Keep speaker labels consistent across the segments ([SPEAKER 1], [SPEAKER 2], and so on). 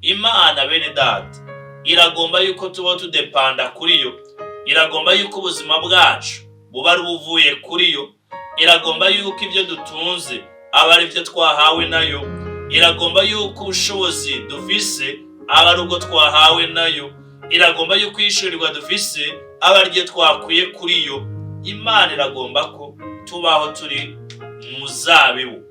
[SPEAKER 1] Imana bene data iragomba yuko tuba tudepanda kuri yo, iragomba yuko ubuzima bwacu buba ari ubuvuye kuri yo, iragomba yuko ibyo dutunze aba ari byo twahawe nayo, iragomba yuko ubushobozi dufise aba ari ubwo twahawe nayo, iragomba yuko ishurirwa dufise aba ari ryo twakuye kuri yo. Imana iragomba ko tubaho turi muzabibu.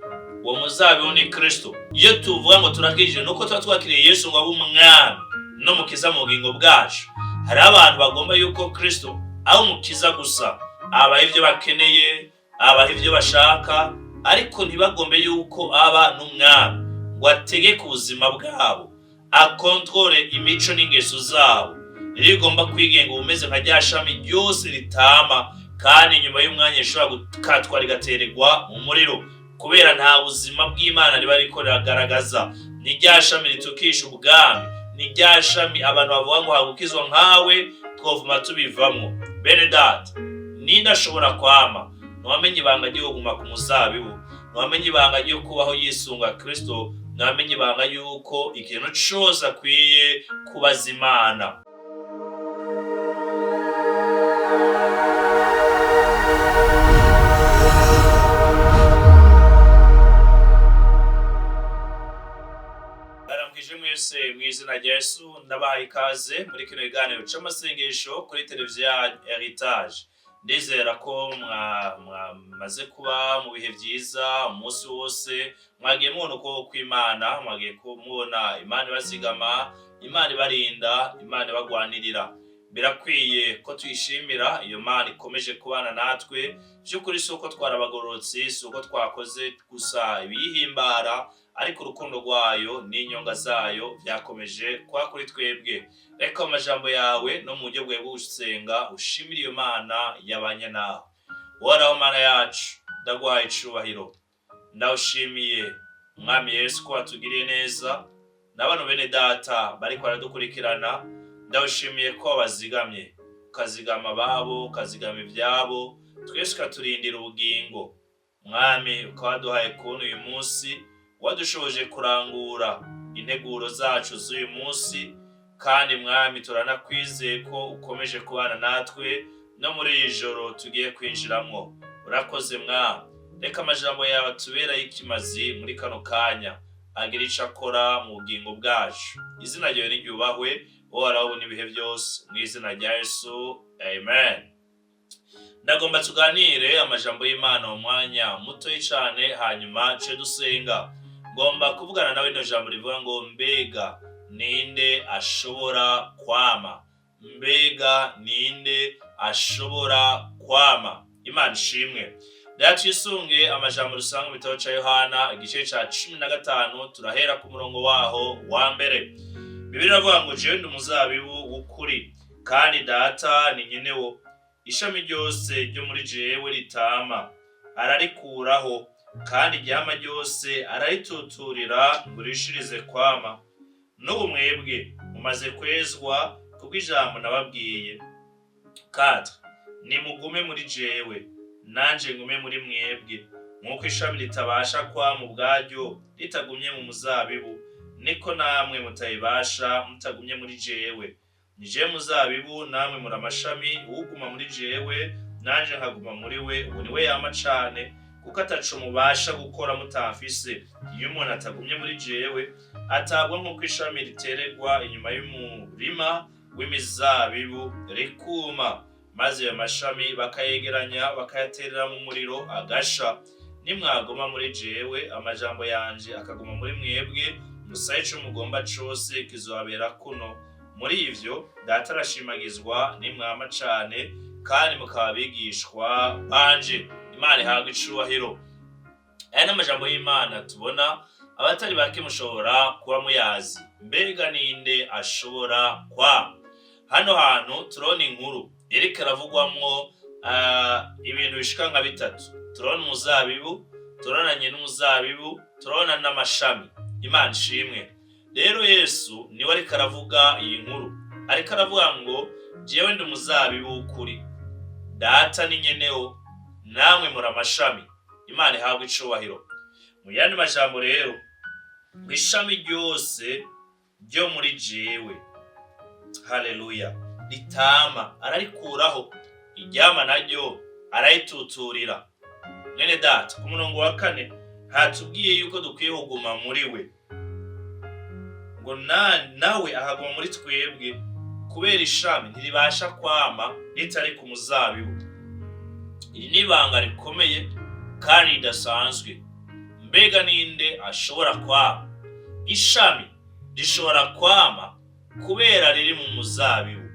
[SPEAKER 1] Uwo muzabibu ni Kristo. Iyo tuvuga ngo turakijije nuko tuba twakiriye Yesu ngo abe umwami no mukiza mu bugingo bwacu. Hari abantu bagomba yuko Kristo aho umukiza gusa, abaha ibyo bakeneye, abaha ibyo bashaka, ariko ntibagombe yuko aba n'umwami ngo ategeke ubuzima bwabo, akontrole imico n'ingeso zabo. Rigomba kwigenga umeze nka rya shami ryose ritama, kandi nyuma y'umwanya ishobora gukatwa rigatererwa mu muriro, kubera nta buzima bw'Imana riba riko riragaragaza. Ni rya shami ritukisha ubwami, ni rya shami abantu bavuga ngo hagukizwa nkawe twovuma tubivamwo. Bene data, ninde ashobora kwama? Ntiwamenye ibanga ryo kuguma ku muzabibu, ntiwamenye ibanga ryo kubaho yisunga Kristo, ntiwamenye ibanga yuko ikintu cose akwiye kubaza Imana. Baramukije mwese mw'izina rya Yesu, ndabahaye ikaze muri kino kiganiro c'amasengesho kuri televiziyo ya Heritage. Ndizera ko mwamaze kuba mu bihe vyiza umunsi wose, mwagiye mubona ukuboko kw'Imana, mwagiye mubona Imana ibazigama, Imana ibarinda, Imana ibagwanirira. Birakwiye ko tuyishimira iyo Mana ikomeje kubana natwe. Vy'ukuri si uko twarabagororotse, si uko twakoze gusa ibiyihimbara, ariko urukundo rwayo n'inyonga zayo vyakomeje kuba kuri twebwe. Reka amajambo yawe no mu buryo bwawe bwo gusenga ushimire iyo Mana yabanye nawe. Uhoraho Mana yacu, ndaguhaye icubahiro, ndawushimiye Mwami Yesu ko watugiriye neza, n'abantu bene data bariko baradukurikirana, ndawushimiye ko wabazigamye, ukazigama ababo, ukazigama ivyabo, twese ukaturindira ubugingo. Mwami, ukaba waduhaye kubona uyu munsi, wadushoboje kurangura integuro zacu z'uyu munsi, kandi Mwami turanakwizeye ko ukomeje kubana natwe no muri iri joro tugiye kwinjiramwo. Urakoze Mwami, reka amajambo yawe atubera y'ikimazi muri kano kanya, agira ico akora mu bugingo bwacu. Izina ryawe niryubahwe, Uhoraho n'ibihe byose, mw'izina rya Yesu, amen. Ndagomba tuganire amajambo y'Imana mu mwanya mutoyi cane, hanyuma ce dusenga. Ngomba kuvugana nawe ino jambo rivuga ngo mbega ninde ashobora kwama? Mbega ninde ashobora kwama? Imana ishimwe. Twisunge amajambo dusanga mu gitabo ca Yohana igice ca 15, turahera ku murongo waho wa mbere. Bibiliya iravuga ngo jewe ndi umuzabibu w'ukuri, kandi Data ni nyenewo. Ishami ryose ryo muri jewe ritama ararikuraho, kandi iryama ryose ararituturira ngo rishirize kwama. N'ubu mwebwe mumaze kwezwa kubw'ijambo nababwiye. 4. Nimugume muri jewe, nanje ngume muri mwebwe. Nk'uko ishami ritabasha kwama ubwaryo ritagumye mu muzabibu, niko namwe mutayibasha mutagumye muri jewe. Ni jewe muzabibu, namwe muri amashami. Uguma muri jewe nanje nkaguma muri we, uwo niwe yama cane, kuko ataco mubasha gukora mutamfise. Iyo umuntu atagumye muri jewe, atabwa nk'uko ishami ritererwa inyuma y'umurima w'imizabibu rikuma, maze ayo mashami bakayegeranya bakayaterera mu muriro agasha. Nimwaguma muri jewe, amajambo yanje akaguma muri mwebwe, musabe ico mugomba cose kizobabera kuno. Muri ivyo Data arashimagizwa nimwama cane, kandi mukaba abigishwa banje. Imana ihabwe icubahiro. Aya ni amajambo y'Imana tubona, abatari bake mushobora kuba muyazi. Mbega ninde ashobora kwama? Hano hantu turabona inkuru iriko iravugwamwo ibintu bishika nka bitatu. Turabona umuzabibu, turabona nyene n'umuzabibu, turabona n'amashami. Imana ishimwe. Rero Yesu niwe ariko aravuga iyi nkuru, ariko aravuga ngo jewe ndi umuzabibu w'ukuri, Data ni nyenewo, namwe muri amashami. Imana ihabwe icubahiro. Mu yandi majambo rero, ishami ryose ryo muri jewe. Haleluya. Ritama ararikuraho, iryama naryo arayituturira. Mwene data, ku murongo wa 4 hatubwiye yuko dukwiye kuguma muri we, ngo nawe ahaguma muri twebwe, kubera ishami ntiribasha kwama ritari ku muzabibu. Iri ni ibanga rikomeye kandi ridasanzwe. Mbega ninde ashobora kwama? Ishami rishobora kwama kubera riri mu muzabibu.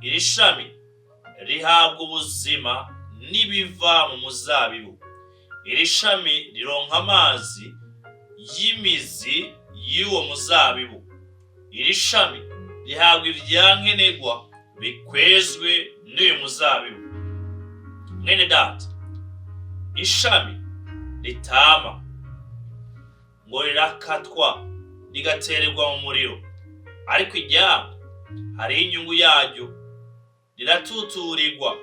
[SPEAKER 1] Iri shami rihabwa ubuzima n'ibiva mu muzabibu. Iri shami rironka amazi y'imizi y'uwo muzabibu. Iri shami rihabwa ivyankenerwa bikwezwe n'uyu muzabibu. Mwene data, ishami ritama ngo rirakatwa rigatererwa mu muriro, ariko iryama hari inyungu yaryo, riratuturirwa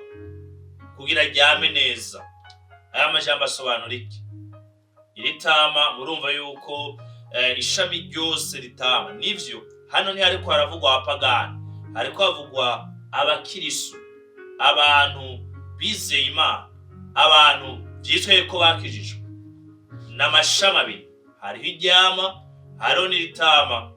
[SPEAKER 1] kugira ryame neza. Aya majambo asobanura iki? Iri tama murumva yuko ishami ryose ritama. Nivyo hano ntihariko haravugwa abapagani, hariko havugwa abakirisu, abantu bizeye Imana, abantu vyitwaye ko bakijijwe. N'amashami abiri, hariho iryama, hariho n'iritama.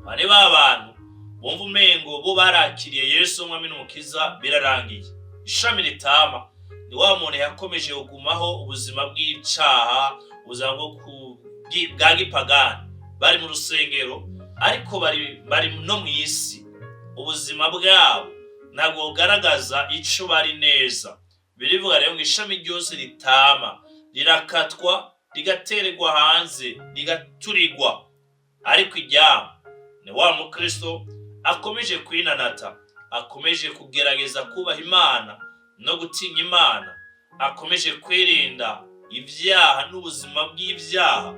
[SPEAKER 1] Bane b'abantu bumva umengo bo barakiriye Yesu umwami n'umukiza, birarangiye. Ishami ritama ni wa muntu yakomeje kugumaho ubuzima bw'icaha, ubuzima bwa gipagani, bari mu rusengero ariko bari no mu isi. Ubuzima bwabo ntabwo bugaragaza ico bari neza. Birivuga rero ngo ishami ryose ritama rirakatwa rigatererwa hanze, rigaturirwa, ariko iryama ni wa mukristo akomeje kwinanata, akomeje kugerageza kubaha Imana no gutinya Imana, akomeje kwirinda ivyaha n'ubuzima bw'ivyaha.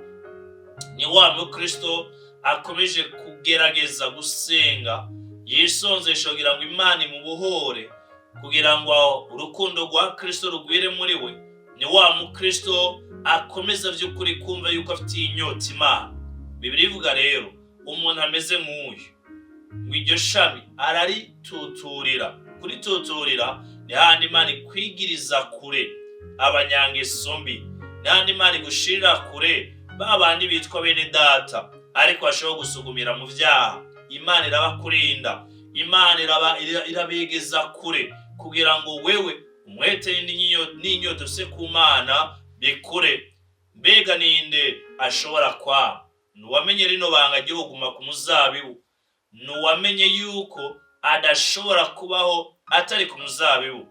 [SPEAKER 1] Ni wa mukristo akomeje kugerageza gusenga yisonzesha kugira ngo Imana imubohore, kugira ngo urukundo rwa Kristo rugwire muri we. Ni wa mukristo akomeza vy'ukuri kumva yuko afitiye inyota Imana. Bibiri ivuga rero umuntu ameze nk'uyu, ngo iryo shami ararituturira. Kurituturira ni handi Imana ikwigiriza kure abanyangeso mbi, ni handi Imana igushirira kure babandi bitwa bene data ariko bashobora gusugumira mu vyaha. Imana irabakurinda, Imana irabegeza kure kugira ngo wewe umwete n'inyota ufise ku Mana bikure. Mbega ninde ashobora kwama? Nuwamenye rino banga ryo kuguma ku muzabibu, nuwamenye yuko adashobora kubaho atari ku muzabibu.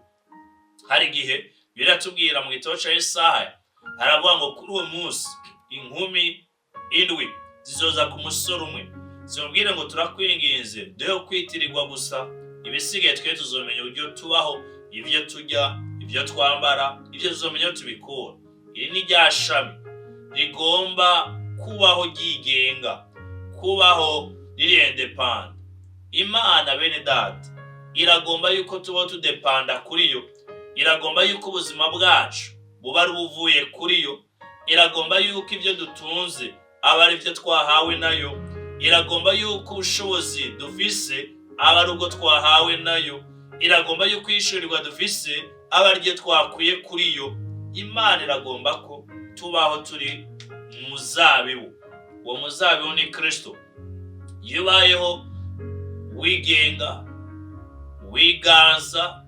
[SPEAKER 1] Hari igihe biratubwira mu gitabo ca Yesaya, haravuga ngo kuri uwo munsi inkumi 7 zizoza ku musore umwe, zimubwire ngo turakwinginze duhe kwitirirwa gusa, ibisigaye twe tuzomenya uburyo tubaho, ivyo turya, ivyo twambara, ivyo tuzomenya tubikora. Iri ni rya shami rigomba kubaho ryigenga, kubaho riri independent. Imana bene data iragomba yuko tubaho tudepanda kuri yo, iragomba yuko ubuzima bwacu buba ari buvuye kuri yo, iragomba yuko ivyo dutunze aba ari byo twahawe nayo, iragomba yuko ubushobozi dufise aba ari ubwo twahawe nayo, iragomba yuko ishurirwa dufise aba ari ryo twakuye kuri yo. Imana iragomba ko tubaho turi mu muzabibu. Uwo muzabibu ni Kristo. Iyo ubayeho wigenga, wiganza,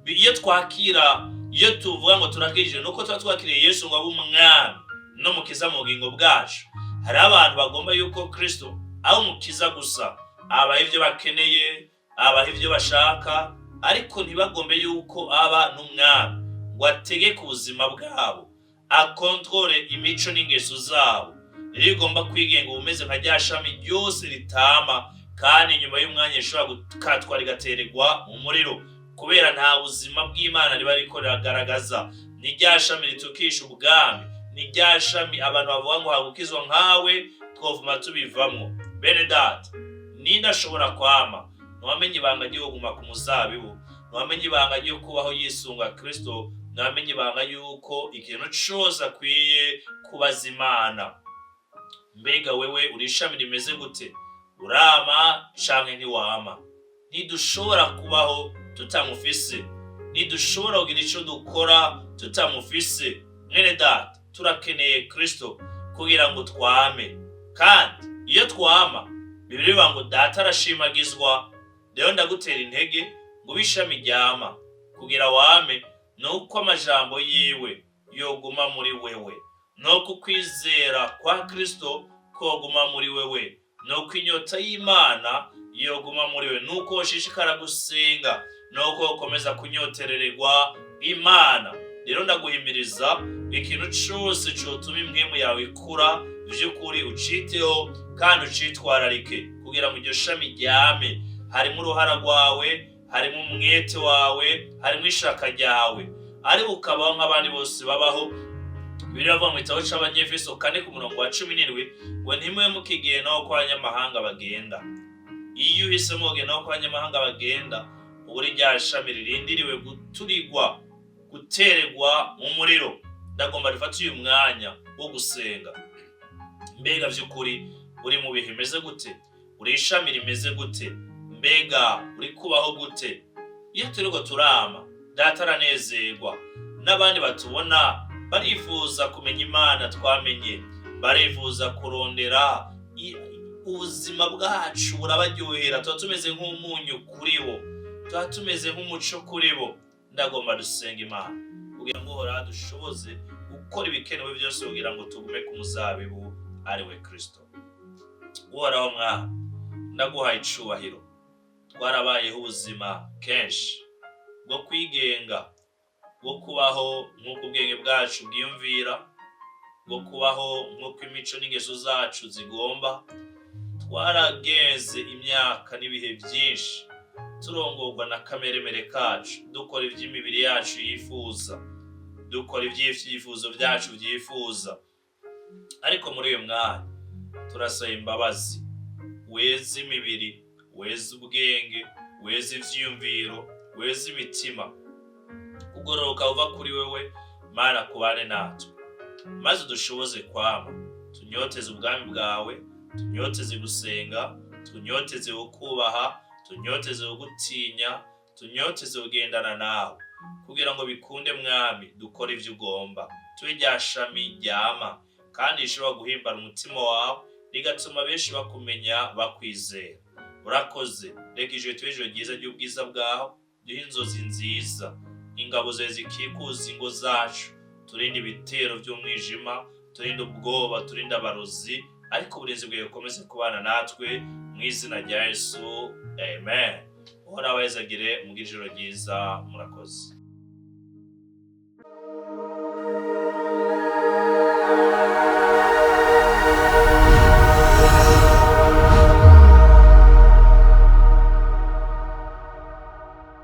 [SPEAKER 1] iyo tuvuga ngo turakijije nuko tuba twakiriye Yesu ngo abe umwami no mukiza mu bugingo bwacu. Hari abantu bagomba yuko Kristo aho umukiza gusa, abaha ivyo bakeneye, abaha ivyo bashaka, ariko ntibagombe yuko aba n'umwami ngo ategeke ubuzima bwabo, akontrole imico n'ingeso zabo. Rigomba kwigenga ubumeze nka rya shami ryose ritama, kandi nyuma y'umwanya rishobora gukatwa rigatererwa mu muriro, kubera nta buzima bw'Imana riba riko riragaragaza. Ni rya shami ritukisha ubwami, ni rya shami abantu bavuga ngo hagukizwa nkawe twovuma tubivamwo. Bene data, ninde ashobora kwama? Nuwamenye ibanga ryo kuguma ku muzabibu, nuwamenye ibanga ryo kubaho yisunga Kristo, nuwamenye ibanga yuko ikintu cose akwiye kubaza Imana. Mbega wewe uri ishami rimeze gute? Urama canke ntiwama? Ntidushobora kubaho tutamufise, ntidushobora kugira ico dukora tutamufise. Mwene data, turakeneye Kristo kugira ngo twame, kandi iyo twama Bibiliya ivuga ngo data arashimagizwa. Rero ndagutera intege ngo ishami ryama kugira wame, nuko amajambo yiwe yoguma muri wewe, nuko kwizera kwa Kristo koguma muri wewe, nuko inyota y'Imana yoguma muri wewe, nuko ushishikara gusenga, nuko ukomeza kunyoterererwa Imana. Rero ndaguhimiriza ikintu cyose cyotuma impwemu yawe ikura vy'ukuri uciteho kandi ucitwararike kugira ngo iryo shami ryame. Harimo uruhara rwawe, harimo umwete wawe, harimo ishaka ryawe, ariko ukabaho nk'abandi bose babaho. Bibiliya ivuga mu gitabo c'Abanyefeso 4:17 ngo ntimube mukigenda aho kw'abanyamahanga bagenda. Iyo uhisemo kugenda aho kw'abanyamahanga bagenda, uri rya shami ririndiriwe guturigwa, gutererwa mu muriro. Ndagomba rifata uyu mwanya wo gusenga. Mbega vy'ukuri uri mu bihe bimeze gute? Uri ishami rimeze gute? Mbega uri kubaho gute? Iyo turiko turama, data aranezerwa, n'abandi batubona barifuza kumenya Imana twamenye, barifuza kurondera ubuzima bwacu burabaryohera. Tuba tumeze nk'umunyu kuri bo, tuba tumeze nk'umuco kuri bo. Ndagomba dusenga Imana kugira ngo Uhoraho dushoboze gukora ibikenewe byose kugira ngo tugume ku muzabibu ari we Kristo. Uhoraho Mwami, ndaguhaye icubahiro. Twarabayeho ubuzima kenshi bwo kwigenga, bwo kubaho nk'uko ubwenge bwacu bwiyumvira, bwo kubaho nk'uko imico n'ingeso zacu zigomba. Twaragenze imyaka n'ibihe byinshi turongorwa na kameremere kacu, dukora ivy'imibiri yacu yifuza, dukora ivy'ivyifuzo vyacu vyifuza. Ariko muri uyu mwanya turasaba imbabazi, weze imibiri, weze ubwenge, weze ivyiyumviro, weze imitima. Kugororoka uva kuri wewe Mana kubane natwe, maze dushoboze kwama tunyoteze ubwami bwawe, tunyoteze gusenga, tunyoteze kukubaha, tunyoteze gutinya, tunyoteze kugendana nawe, kugira ngo bikunde Mwami dukore ivyo ugomba. Tube rya shami ryama kandi rishobora guhimbara umutima wawe, rigatuma benshi bakumenya, bakwizera. Urakoze, reka ijoro tube ijoro ryiza ry'ubwiza bwawe, duhe inzozi nziza, ingabo zawe zikikuza ingo zacu, turinde ibitero vy'umwijima, turinde ubwoba, turinde abarozi, ariko uburinzi bwawe bukomeze kubana natwe mu izina rya Yesu. Amen. Uhoraho abahezagire, mugire ijoro ryiza. Murakoze.